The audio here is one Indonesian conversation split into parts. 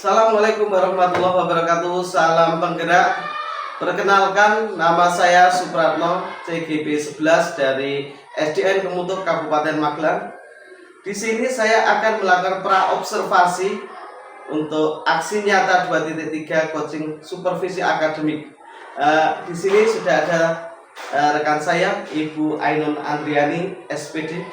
Assalamualaikum warahmatullahi wabarakatuh. Salam penggerak. Perkenalkan, nama saya Supratno, CGP 11 dari SDN Kemutuk Kabupaten Magelang. Di sini saya akan melakukan praobservasi untuk aksi nyata 2.3 coaching supervisi akademik. Di sini sudah ada rekan saya, Ibu Ainun Andriani, SPD.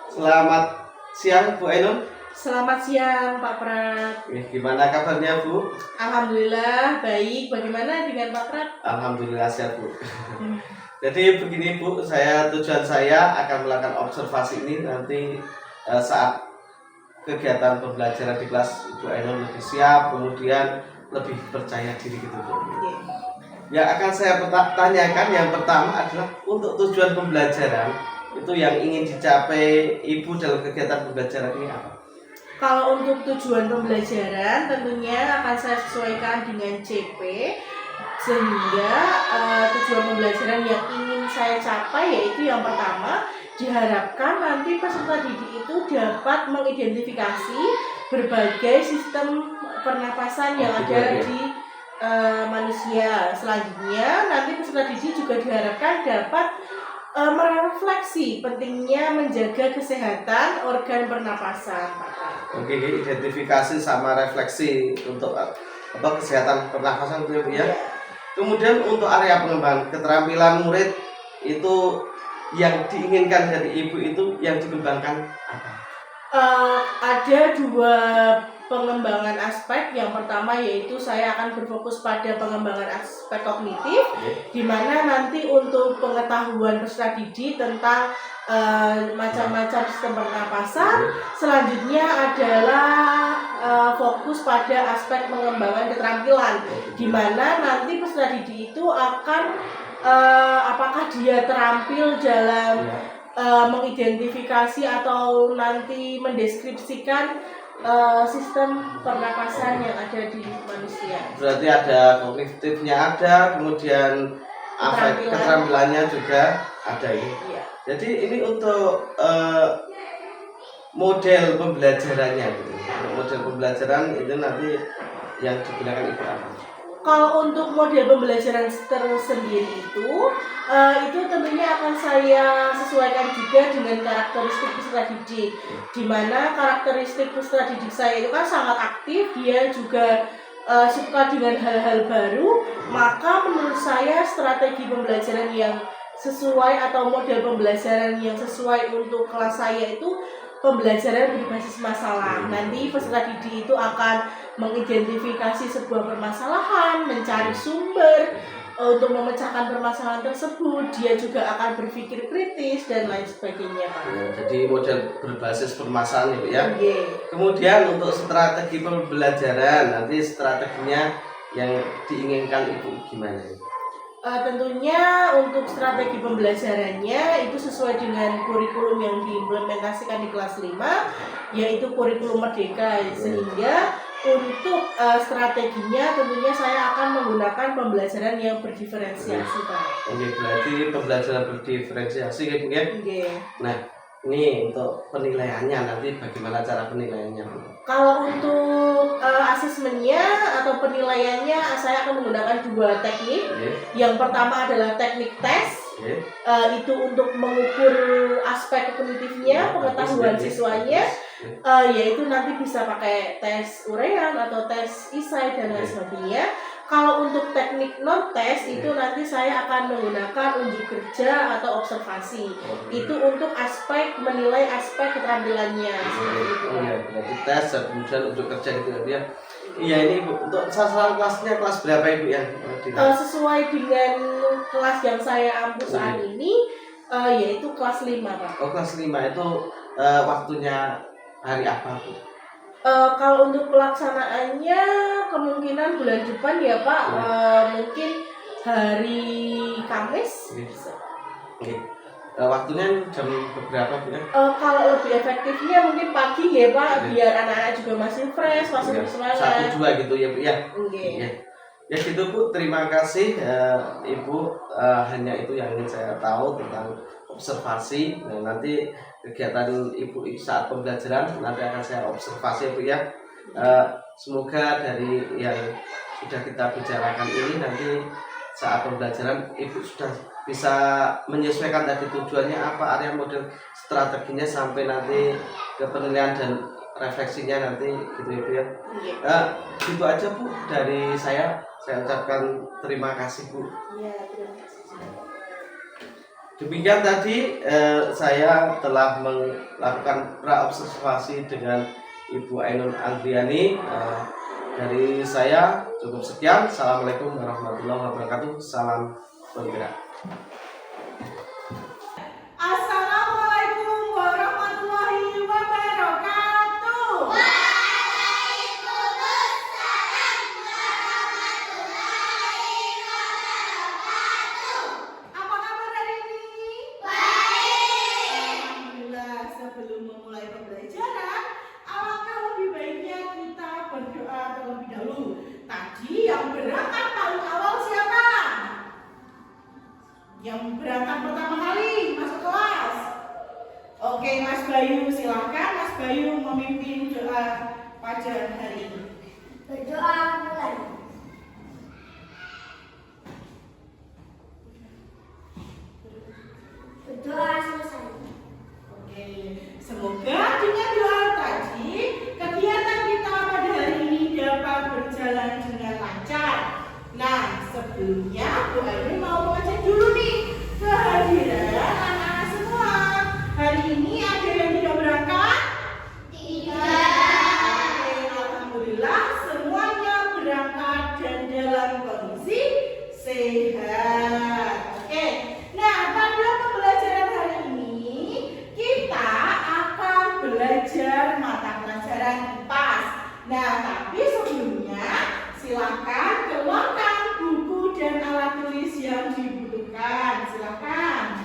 Selamat siang, Bu Ainun. Selamat siang, Pak Prat. Gimana kabarnya, Bu? Alhamdulillah baik. Bagaimana dengan Pak Prat? Alhamdulillah sehat, Bu. Jadi begini, Bu, tujuan saya akan melakukan observasi ini nanti saat kegiatan pembelajaran di kelas, Ibu Ainun lebih siap, kemudian lebih percaya diri gitu, Bu. Yang akan saya tanyakan yang pertama adalah untuk tujuan pembelajaran itu yang ingin dicapai Ibu dalam kegiatan pembelajaran ini apa? Kalau untuk tujuan pembelajaran tentunya akan saya sesuaikan dengan CP, sehingga tujuan pembelajaran yang ingin saya capai yaitu yang pertama, diharapkan nanti peserta didik itu dapat mengidentifikasi berbagai sistem pernapasan yang ada di manusia. Selanjutnya nanti peserta didik juga diharapkan dapat merefleksi pentingnya menjaga kesehatan organ pernapasan. Oke, identifikasi sama refleksi untuk kesehatan pernafasan itu ya, Bu ya. Kemudian untuk area pengembangan keterampilan murid itu yang diinginkan dari Ibu itu yang dikembangkan apa? Ada dua pengembangan aspek. Yang pertama yaitu saya akan berfokus pada pengembangan aspek kognitif, di mana nanti untuk pengetahuan peserta didik tentang macam-macam sistem pernapasan. Selanjutnya adalah fokus pada aspek pengembangan keterampilan, di mana nanti peserta didik itu akan apakah dia terampil dalam mengidentifikasi atau nanti mendeskripsikan sistem pernapasan yang ada di manusia. Berarti ada kognitifnya ada, kemudian keterampilannya juga ada ini. Iya. Jadi ini untuk model pembelajarannya gitu. Untuk model pembelajaran itu nanti yang digunakan Ibu apa? Kalau untuk model pembelajaran tersendiri itu tentunya akan saya sesuaikan juga dengan karakteristik peserta didik, di mana karakteristik peserta didik saya itu kan sangat aktif, dia juga suka dengan hal-hal baru. Maka menurut saya strategi pembelajaran yang sesuai atau model pembelajaran yang sesuai untuk kelas saya itu pembelajaran berbasis masalah. Nanti peserta didik itu akan mengidentifikasi sebuah permasalahan, mencari sumber untuk memecahkan permasalahan tersebut. Dia juga akan berpikir kritis dan lain sebagainya, Pak. Ya, jadi model berbasis permasalahan itu ya. Yeah. Kemudian untuk strategi pembelajaran, nanti strateginya yang diinginkan Ibu gimana? Tentunya untuk strategi pembelajarannya itu sesuai dengan kurikulum yang diimplementasikan di kelas 5, yaitu kurikulum merdeka. Sehingga untuk strateginya tentunya saya akan menggunakan pembelajaran yang berdiferensiasi, Pak. Oke, berarti pembelajaran berdiferensiasi gitu ya. Nah, ini untuk penilaiannya nanti bagaimana cara penilaiannya? Kalau untuk asesmennya atau penilaiannya saya akan menggunakan dua teknik. Yang pertama adalah teknik tes. Itu untuk mengukur aspek kognitifnya, pengetahuan siswanya. Yaitu nanti bisa pakai tes urean atau tes isai dan lain sebagainya. Kalau untuk teknik non-tes itu nanti saya akan menggunakan unjuk kerja atau observasi. Itu untuk aspek menilai aspek keterampilannya. Berarti tes dan kemudian unjuk kerja gitu ya. Iya, ini Ibu, untuk sasaran kelasnya kelas berapa Ibu yang sesuai dengan kelas yang saya ampu saat ini, yaitu kelas 5, Pak. Oh, kelas 5 itu waktunya hari apa, Bu? Kalau untuk pelaksanaannya kemungkinan bulan depan ya, Pak. Mungkin hari Kamis. Oke. Waktunya jam berapa, Bu? Kalau lebih efektifnya mungkin pagi ya, Pak, biar anak-anak juga masih fresh, masih bersemangat. 1-2 gitu ya, Bu ya. Okay. Ya gitu, Bu. Terima kasih Ibu. Hanya itu yang ingin saya tahu tentang observasi. Nah, nanti kegiatan Ibu saat pembelajaran nanti akan saya observasi, Bu ya. semoga dari yang sudah kita bicarakan ini nanti saat pembelajaran Ibu sudah bisa menyesuaikan tadi tujuannya apa, area model strateginya sampai nanti ke penilaian dan refleksinya nanti gitu Ibu ya. Gitu aja Bu dari saya ucapkan terima kasih Bu. Iya, terima kasih. Demikian tadi saya telah melakukan praobservasi dengan Ibu Ainun Andriani. Dari saya cukup sekian. Assalamualaikum warahmatullahi wabarakatuh. Salam bergerak. Assalamualaikum warahmatullahi wabarakatuh. Waalaikumsalam warahmatullahi wabarakatuh. Apa kabar hari ini? Baik. Alhamdulillah, sebelum memulai pembelajaran, alangkah lebih baiknya kita berdoa terlebih dahulu. Tadi yang berangkat paling awal siapa? Yang berangkat pertama kali masuk kelas. Oke, Mas Bayu, silakan Mas Bayu memimpin doa pada hari ini. Berdoa mulai. Berdoa selesai. Oke, semoga dengan doa tadi kegiatan kita pada hari ini dapat berjalan dengan lancar. Nah, sebelumnya Bu Aini mau mengecek dulu nih kehadiran anak-anak semua. Hari ini ada yang tidak berangkat? Oke, alhamdulillah semuanya berangkat dan dalam kondisi sehat. Oke, nah pada pembelajaran hari ini kita akan belajar mata pelajaran IPAS. Nah, tapi sebelumnya silakan keluarkan buku dan alat tulis yang dibutuhkan. Silakan.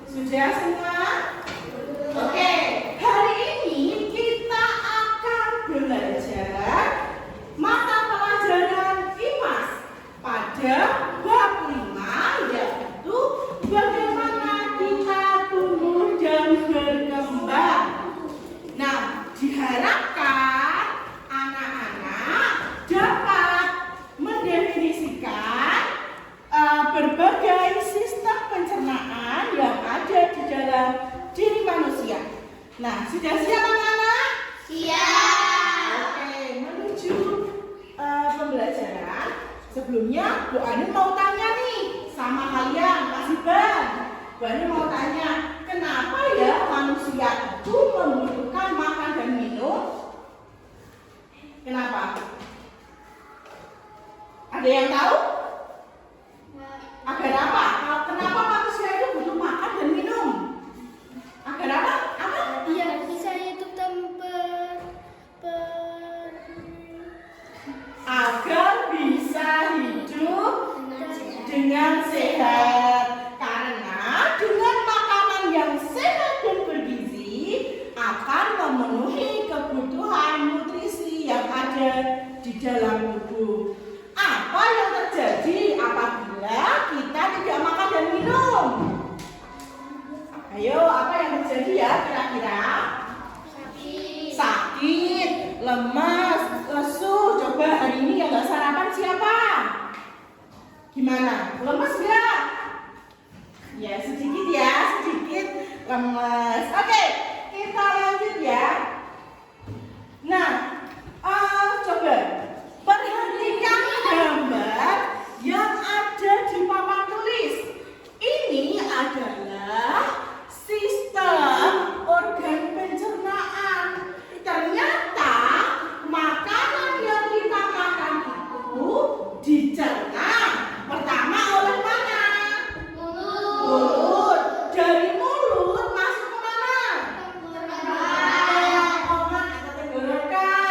Sudah semua? Oke, hari ini kita akan belajar mata pelajaran IPAS pada bab 5, yaitu bagaimana kita tumbuh dan berkembang. Nah, diharapkan anak-anak dapat mendefinisikan berbagai sistem pencernaan yang ada di dalam diri manusia. Nah, sudah siap anak-anak? Siap. Oke, menuju pembelajaran. Sebelumnya Bu Ani mau tanya nih sama kalian, Mas Iban. Bu Ani mau tanya, kenapa ya manusia itu membutuhkan makan dan minum? Kenapa? Ada yang tahu? Agar apa? Kenapa manusia itu butuh makan dan minum? Agar apa? Apa? Iya, bisa hidup tanpa Agar bisa hidup dengan sehat. Karena dengan makanan yang sehat dan bergizi akan memenuhi kebutuhan nutrisi yang ada di dalam tubuh. Apa yang terjadi apabila kita tidak makan dan minum? Ayo, apa yang terjadi ya kira-kira? Sakit, lemas, lesu. Coba hari ini yang nggak sarapan siapa? Gimana? Lemas nggak? Ya sedikit lemas. Oke, kita lanjut ya. Nah, coba perhatikan gambar yang ada di papan tulis. Ini adalah sistem organ pencernaan. Ternyata makanan yang kita makan itu dicerna pertama oleh mana? Mulut. Dari mulut masuk ke mana? Tenggorokan.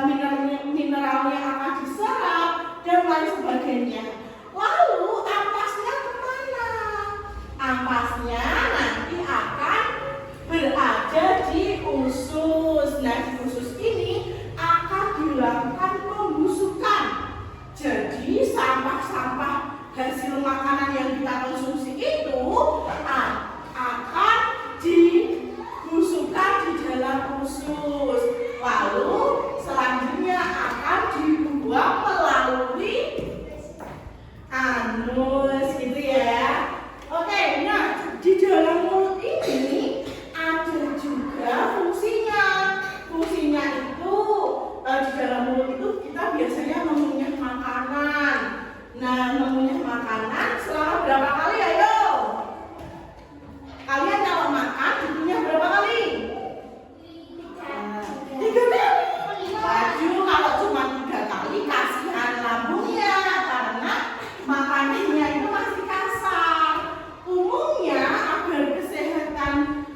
mineralnya akan diserap dan lain sebagainya. Lalu ampasnya kemana? Ampasnya nanti akan berada di usus. Nah, di usus ini akan dilakukan pembusukan. Jadi sampah-sampah hasil makanan yang kita konsumsi itu akan dibusukkan di dalam usus. Lalu selanjutnya akan dibuang melalui anus, gitu ya. Oke, nah di dalam mulut ini ada juga fungsinya. Fungsinya itu di dalam mulut itu kita biasanya mengunyah makanan. Nah, mengunyah makanan selama berapa kali? Ayo, kalian kalau makan dikunyah berapa kali? 3 kali. Waduh, kalau cuma 3 kali kasihan lambungnya karena makanannya itu masih kasar. Umumnya agar kesehatan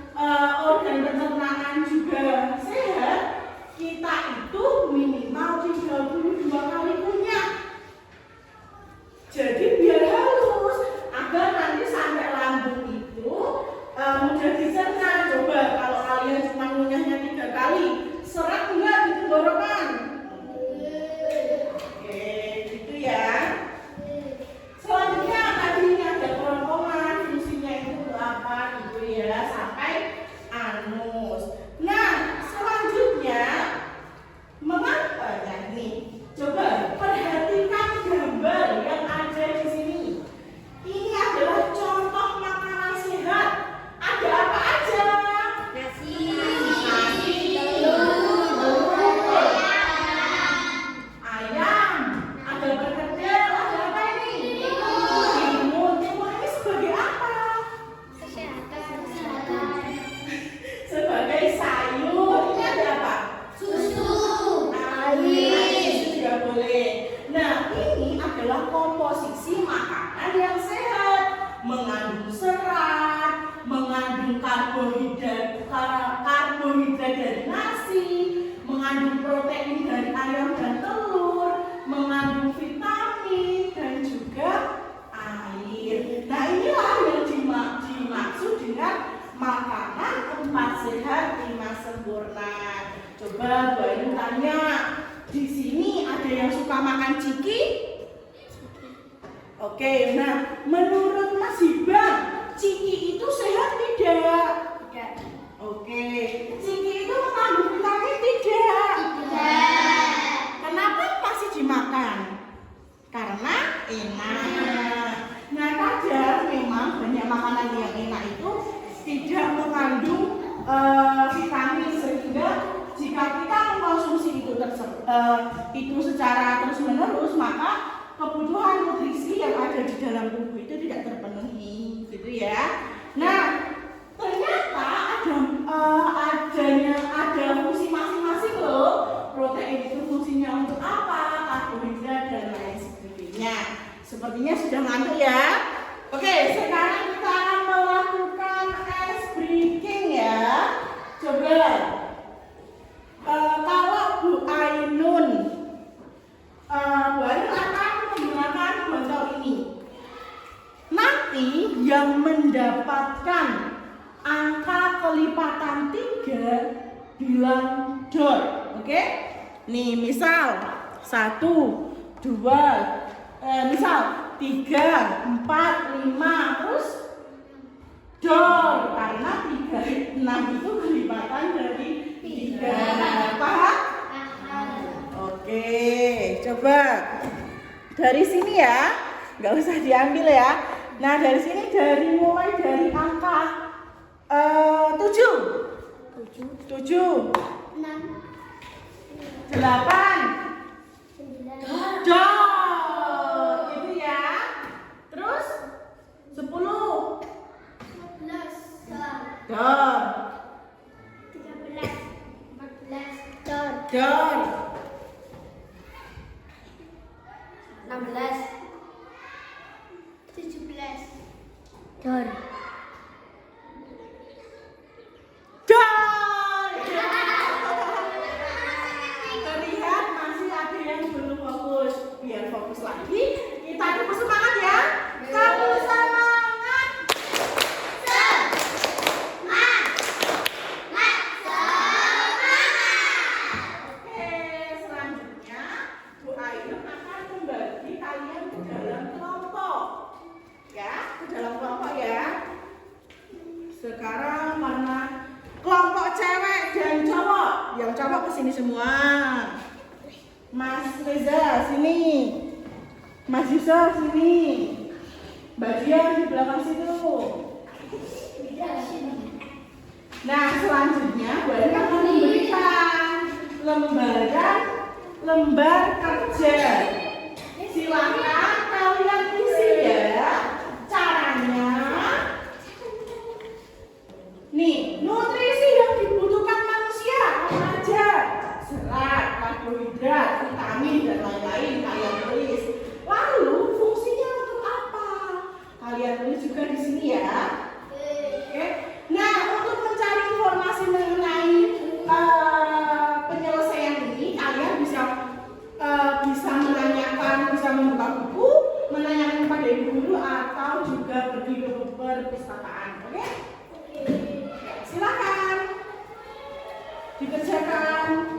organ pencernaan juga sehat, kita itu minimal 32 kali kunyah. Jadi biar halus, agar nanti sampai lambung itu mudah dicerna. Coba kalau kalian cuma ngunyahnya 3 kali, serat enggak di tenggorokan? Oke, gitu ya. Selanjutnya tadi ini ada kerongkongan, fungsinya itu apa gitu ya, sampai anus. Nah, selanjutnya mengapa ya nih? Coba perhatikan gambar yang ada di sini. Ini adalah contoh makanan sehat. Ada apa aja? Nasi, ayam, ada perkedel, ada apa ini? Timun. Timun ini sebagai apa? Sebagai sayur. Ini ada apa? Susu juga boleh. Nah, ini adalah komposisi makanan yang sehat, mengandung serat, mengandung karbohidrat dari nasi, mengandung protein dari ayam dan telur, mengandung vitamin dan juga air. Nah, inilah yang dimaksud dengan makanan 4 sehat 5 sempurna. Coba Bu Ayu tanya, di sini ada yang suka makan ciki? Oke, nah menurut Mas Hibang, ciki itu sehat tidak? Tidak. Oke, ciki itu mengandung vitamin tidak? Tidak. Kenapa masih dimakan? Karena enak. Nah, kadang memang banyak makanan yang enak itu tidak mengandung vitamin, sehingga jika kita mengkonsumsi itu secara terus-menerus, maka kebutuhan nutrisi yang ada di dalam tubuh itu tidak terpenuhi, gitu ya. Nah, ternyata ada fungsi masing-masing loh. Protein itu fungsinya untuk apa? Karbohidrat dan lain sebagainya. Sepertinya sudah ngantuk ya. Oke, sekarang kita akan melakukan ice breaking ya. Coba. Kalau Bu Ainun, Bu Ainun akan menggunakan botol ini. Nanti yang mendapatkan angka kelipatan 3 bilang dot, oke? Nih misal 1, 2, misal 3, 4, 5, terus dot, karena 6 itu kelipatan dari 3. Paham? Oke, coba dari sini ya, nggak usah diambil ya. Nah, dari sini mulai dari angka 7, 7, 6, 8, 9, dot, gitu ya. Terus 10, 11, dot, 13, 14, dot, dot, 16, 17, dot. dot. Terlihat kelompok ke sini semua. Mas Reza sini. Mas Yusuf sini. Mbak Dian di belakang situ. Nah, selanjutnya Bu Eni akan memberikan lembar kerja. Silakan kalian isi ya. Caranya, nih, nutrisi yang dibutuhkan manusia apa aja? Serat, karbohidrat, vitamin dan lain-lain kalian tulis. Lalu fungsinya untuk apa? Kalian tulis juga di sini ya. Oke. Nah, untuk mencari informasi mengenai penyelesaian ini, kalian bisa menanyakan, bisa membuka buku, menanyakan kepada ibu guru atau juga pergi ke perpustakaan. Oke? Silakan dikerjakan.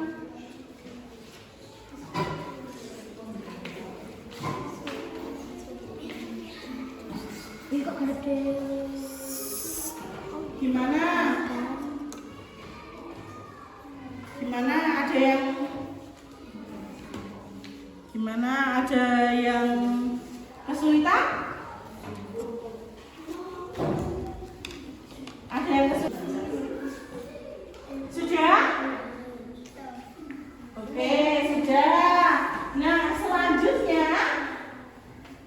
Gimana? Gimana? Ada yang kesulitan? Ada yang kesulitan? Sudah? Oke, sudah. Nah, selanjutnya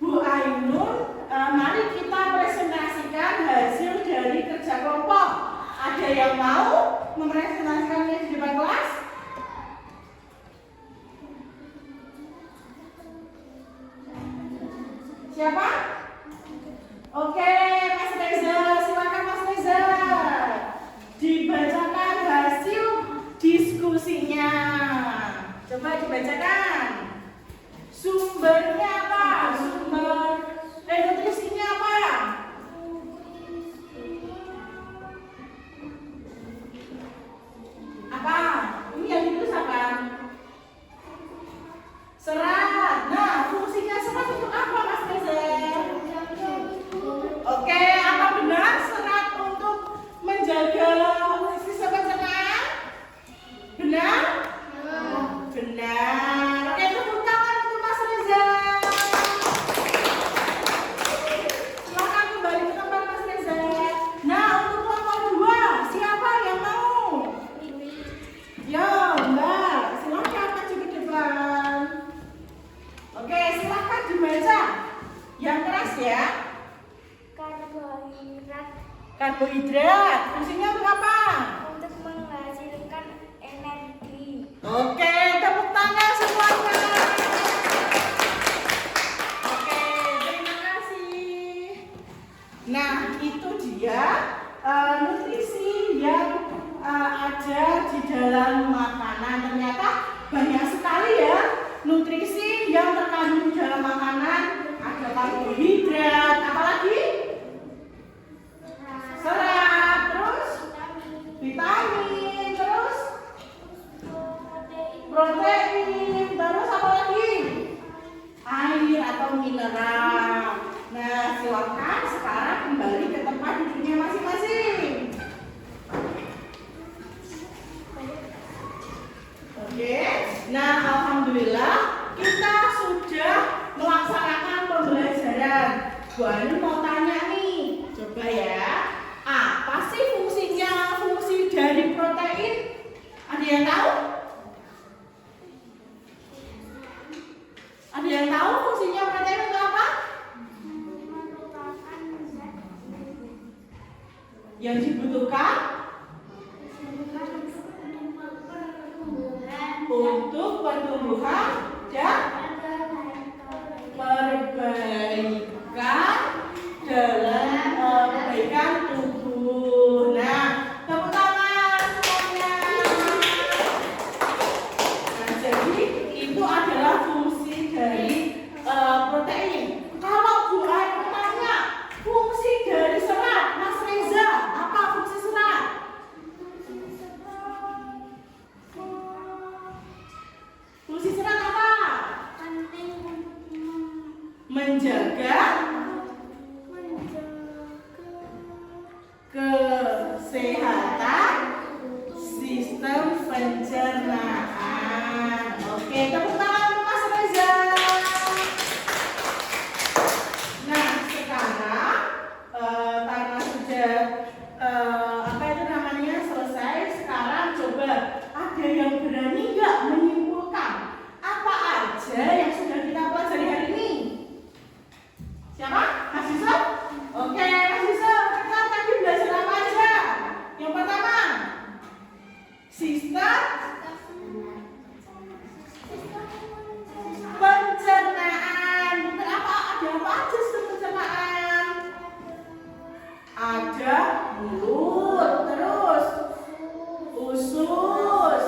Bu Ainun, mari kita presentasikan hasil dari kerja kelompok. Ada yang mau mempresentasikannya di depan kelas? Siapa? Oke, Mas Reza, silakan Mas Reza. Dibacakan hasil diskusinya. Coba dibacakan. Sumbernya apa? Nutrisinya apa? Apa? Ini yang ditulis apa? Serat. Nah, fungsinya serat untuk apa, Mas Reza? Oke, apa benar serat untuk menjaga sistem pencernaan? Benar? Benar. Oke, tepuk tangan untuk Mas Reza. Silakan kembali ke tempat Mas Reza. Nah, untuk kelompok 2, siapa yang mau? Yo, Mbak, silakan maju ke depan. Oke, silakan dibaca. Yang keras ya. Karbohidrat. Fungsinya untuk apa? Untuk menghasilkan energi. Oke, tepuk tangan semuanya. Oke, terima kasih. Nah, itu dia nutrisi yang ada di dalam makanan. Ternyata banyak sekali ya nutrisi yang terkandung di dalam makanan. Ada karbohidrat, apalagi? Serat, terus vitamin, terus protein, terus apa lagi? Air atau mineral. Nah, silakan sekarang kembali ke tempat duduknya masing-masing. Oke, nah alhamdulillah kita sudah melaksanakan pembelajaran. Bu Anu mau tanya nih, coba ya. Apa sih fungsinya, fungsi dari protein? Ada yang tahu? Ada yang tahu fungsinya protein untuk apa? Yang dibutuhkan untuk pertumbuhan dan perbaikan dalam perbaikan tubuh. Nah, tepuk tangan semuanya. Nah, jadi itu adalah fungsi dari protein. Kalau Bu Ainun tanya fungsi dari serat, Mas Reza, apa fungsi serat? Fungsi serat apa? Menjaga kesehatan sistem pencernaan. Pencernaan. Pinter apa? Ada apa aja sistem pencernaan? Ada mulut, terus usus,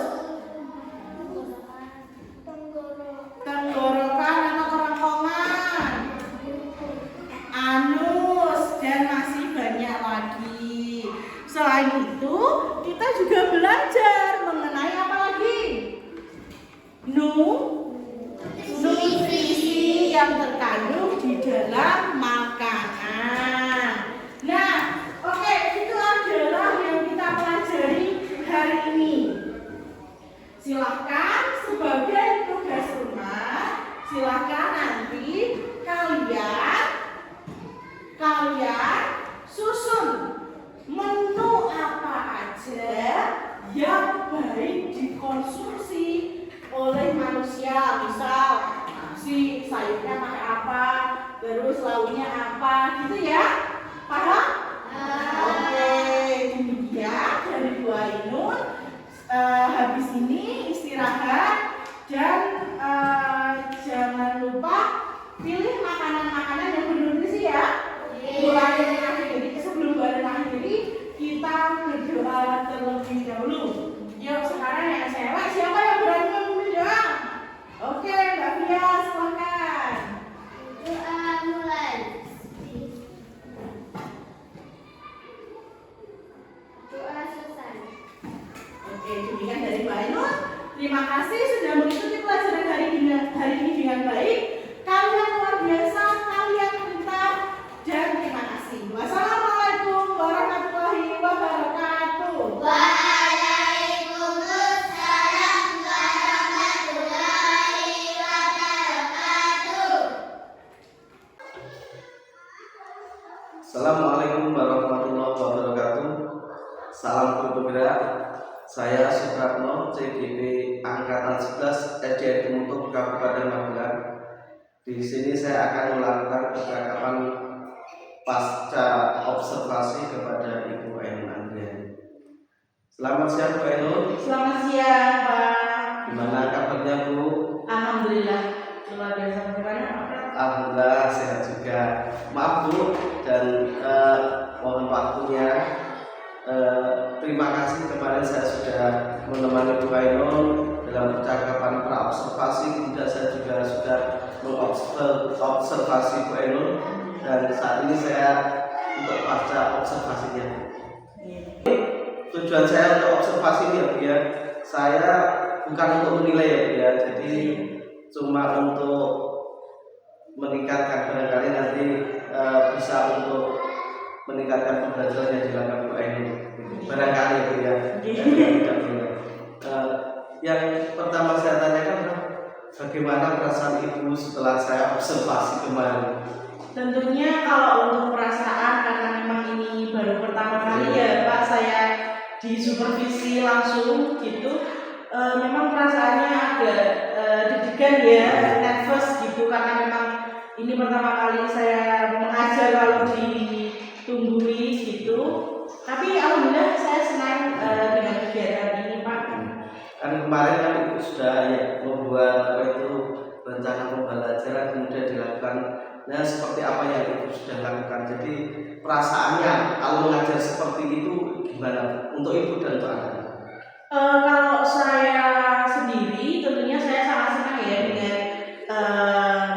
tenggorokan atau kerongkongan, anus, dan masih banyak lagi. Selain itu, kita juga belajar mengenai apa lagi? Nutrisi yang terkandung di dalam makanan. Nah, oke, itu adalah yang kita pelajari hari ini. Silahkan sebagai tugas rumah, silahkan nanti kalian susun menu apa aja yang baik dikonsumsi oleh manusia. Misal nasi, sayurnya pakai apa, terus lauknya apa, gitu ya. Paham? Oke, kemudian dari Bu Ainun habis ini istirahat dan jangan lupa pilih makanan-makanan yang bernutrisi ya. Mulai dari akhir, sebelum akhiri kita berdoa terlebih dahulu. Yuk sekarang yang cewek, siapa yang berani memimpin doa? Oke, Mbak Fia, silakan. Doa mulai. Doa selesai. Oke, demikian dari Mbak Ainun. Terima kasih sudah mengikuti pelajaran hari ini dengan baik. Kalian luar biasa, kalian pintar, dan terima kasih. Wassalamualaikum warahmatullahi wabarakatuh. Waalaikumsalam warahmatullahi wabarakatuh. Assalamualaikum warahmatullahi wabarakatuh. Salam guru penggerak. Saya Supratno, CGP Angkatan 11 SDN Kemutuk Kabupaten Magelang. Di sini saya akan melakukan percakapan pasca observasi kepada Ibu Ainun Andriani. Selamat siang Bu Ainun. Selamat siang Pak. Gimana kabarnya Bu? Alhamdulillah. Luar biasa. Bagaimana Pak? Alhamdulillah sehat juga. Maaf Bu dan mohon waktunya. Terima kasih kemarin saya sudah menemani Bu Ainun dalam percakapan praobservasi, kemudian saya juga sudah mengobservasi Bu Ainun dan saat ini saya untuk pasca observasinya. Tujuan saya untuk observasi ini ya Bu ya, saya bukan untuk menilai ya Bu ya, jadi cuma untuk meningkatkan, barangkali nanti bisa untuk meningkatkan pembelajaran yang dilakukan Bu Ainun, barangkali Bu ya. Yang pertama saya tanyakan, bagaimana perasaan Ibu setelah saya observasi kemarin? Tentunya kalau untuk perasaan, karena memang ini baru pertama kali ya Pak saya disupervisi langsung gitu, memang perasaannya agak deg-degan ya, nervous gitu, karena memang ini pertama kali saya mengajar kalau ditunggui gitu. Tapi alhamdulillah saya senang dengan kegiatan ini Pak. Kan kemarin kan Ibu sudah ya membuat rencana pembelajaran, kemudian dilakukan. Nah, seperti apa yang Ibu sudah lakukan? Jadi perasaannya kalau mengajar seperti itu gimana untuk Ibu dan untuk anak? Kalau saya sendiri tentunya saya sangat senang ya dengan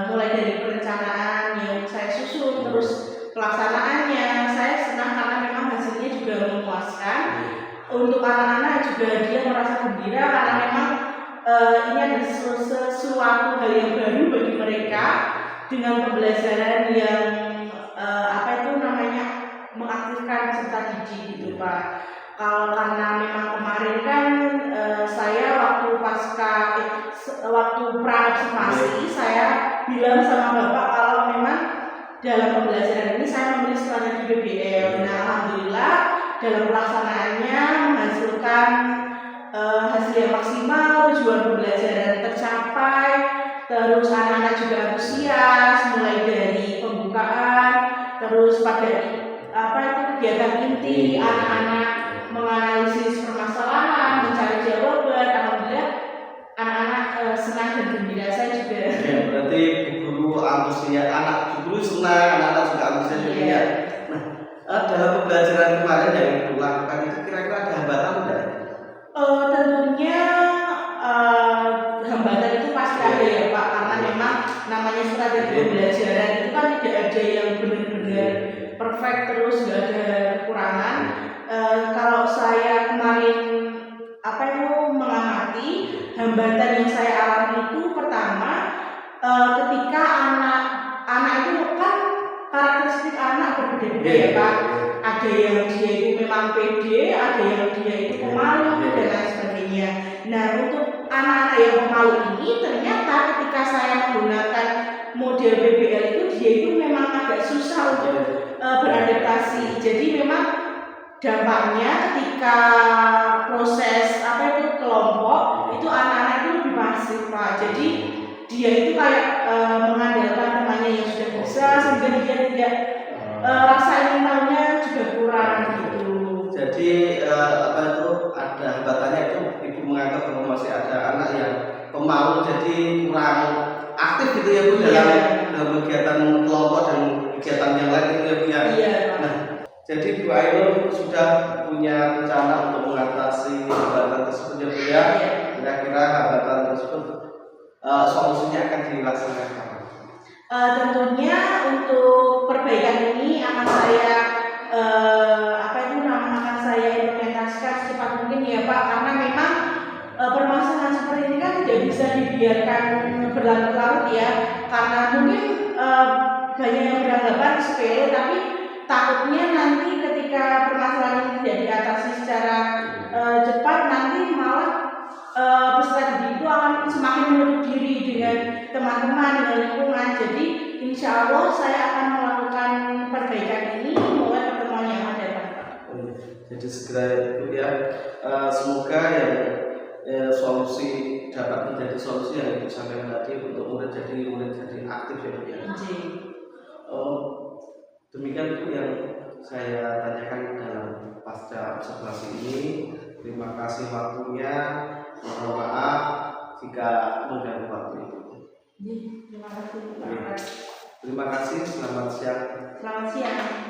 mulai dari perencanaan yang saya susun, terus pelaksanaannya saya senang karena memang hasilnya juga memuaskan. Untuk anak-anak juga dia merasa gembira karena memang ini ada sesuatu hal yang baru bagi mereka dengan pembelajaran yang mengaktifkan peserta didik gitu Pak. Kalau karena memang kemarin kan saya waktu praobservasi saya bilang sama Bapak kalau memang dalam pembelajaran ini saya memilih strategi BBM. Nah, alhamdulillah dalam pelaksanaannya menghasilkan hasil yang maksimal, tujuan pembelajaran tercapai, terus anak-anak juga antusias mulai dari pembukaan, terus pada kegiatan inti anak-anak menganalisis permasalahan, mencari jawaban, antusias, anak guru senang, anak-anak juga antusias Iya. juga. Nah, dalam pembelajaran kemarin yang Ibu lakukan itu kira-kira ada hambatan enggak? Tentunya hambatan itu pasti ada ya Pak, karena memang namanya strategi pembelajaran itu kan tidak ada yang benar-benar perfect terus nggak ada kekurangan. Kalau saya kemarin mengamati hambatan yang saya alami itu pertama ketika anak itu kan karakteristik anak berbeda-beda ya Pak. Ada yang dia itu memang pede, ada yang dia itu pemalu dan lain sebagainya. Nah, untuk anak-anak yang pemalu ini ternyata ketika saya menggunakan model BBL itu dia itu memang agak susah untuk beradaptasi. Jadi memang dampaknya ketika proses kelompok itu anak-anak itu lebih pasif Pak. Jadi dia itu kayak mengandalkan temannya yang sudah bisa sehingga dia tidak rasa ingin tahunya juga kurang gitu. Jadi ada hambatannya itu Ibu menganggap bahwa masih ada anak yang pemalu jadi kurang aktif gitu ya Bu dalam kegiatan kelompok dan kegiatan yang lain gitu ya Bu ya. Iya. Nah, jadi Bu Ainul sudah punya rencana untuk mengatasi hambatan tersebut ya Bu ya. Kira-kira hambatan tersebut solusinya akan dilaksanakan. Tentunya untuk perbaikan ini akan saya akan saya implementasikan secepat mungkin ya Pak, karena memang permasalahan seperti ini kan tidak bisa dibiarkan berlarut-larut ya, karena mungkin banyak yang beranggapan sepele, tapi takutnya nanti ketika permasalahan ini tidak diatasi secara cepat nanti malah peserta didik itu akan semakin menutup diri dengan teman-teman, dengan lingkungan. Jadi insya Allah saya akan melakukan perbaikan ini mulai pertemuan yang akan datang. Jadi segera itu ya, semoga yang solusi dapat menjadi solusi yang Ibu sampaikan tadi untuk murid jadi aktif ya Bu ya. Demikian Bu yang saya tanyakan dalam pasca observasi ini. Terima kasih waktunya. Mohon maaf jika mengganggu waktu itu. Terima kasih. Terima kasih. Selamat siang. Selamat siang.